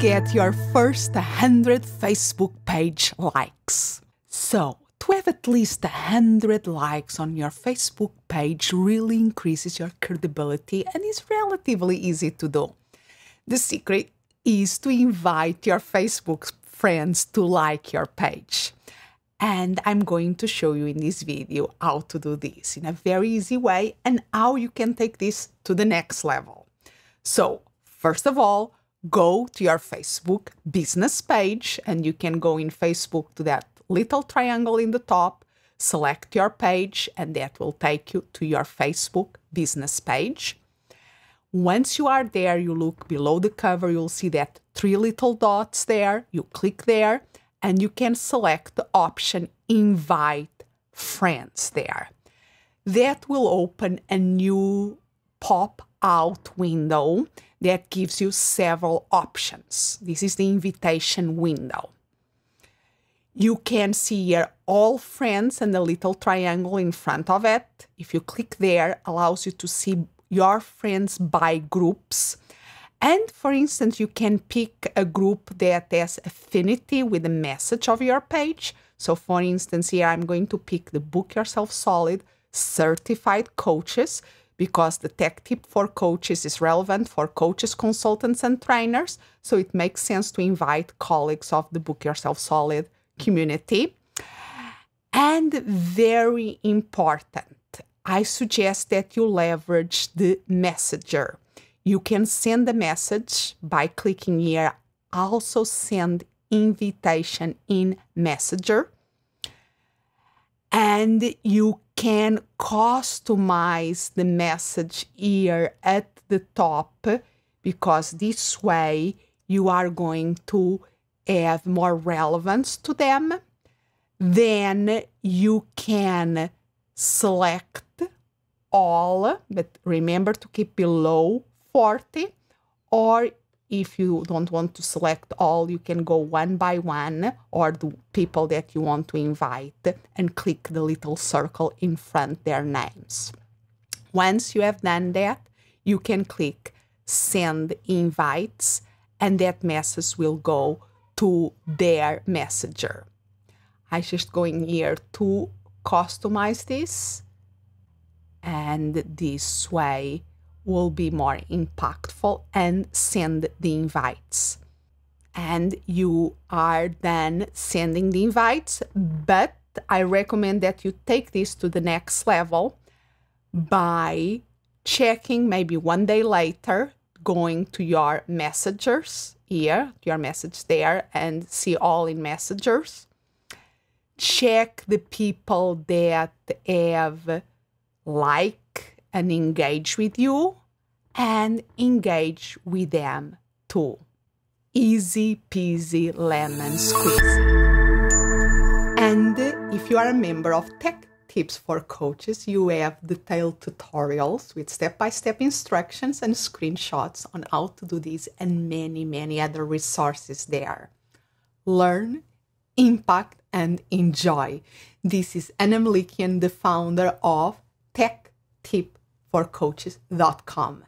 get your first 100 Facebook page likes. So, to have at least 100 likes on your Facebook page really increases your credibility and is relatively easy to do. The secret is to invite your Facebook friends to like your page. And I'm going to show you in this video how to do this in a very easy way and how you can take this to the next level. So, first of all, go to your Facebook business page, and you can go in Facebook to that little triangle in the top, select your page, and that will take you to your Facebook business page. Once you are there, you look below the cover, you'll see that 3 little dots there. You click there, and you can select the option Invite Friends there. That will open a new pop-out window that gives you several options. This is the invitation window. You can see here all friends and the little triangle in front of it. If you click there, allows you to see your friends by groups. And for instance, you can pick a group that has affinity with the message of your page. So for instance, here I'm going to pick the Book Yourself Solid Certified Coaches, because the tech tip for coaches is relevant for coaches, consultants, and trainers. So it makes sense to invite colleagues of the Book Yourself Solid community. And very important, I suggest that you leverage the messenger. You can send a message by clicking here, also send invitation in Messenger. And you can customize the message here at the top, because this way you are going to have more relevance to them. Then you can select all, but remember to keep below 40, or if you don't want to select all, you can go one by one, or the people that you want to invite, and click the little circle in front their names. Once you have done that, you can click Send Invites, and that message will go to their messenger. I just go in here to customize this, and this way will be more impactful, and send the invites. And you are then sending the invites, but I recommend that you take this to the next level by checking maybe one day later, going to your messengers here, your message there, and see all in messengers. Check the people that have like and engage with you, and engage with them too. Easy peasy lemon squeeze. And if you are a member of Tech Tips for Coaches, you have detailed tutorials with step-by-step instructions and screenshots on how to do this, and many, many other resources there. Learn, impact, and enjoy. This is Anna Melikian, the founder of TechTipForCoaches.com.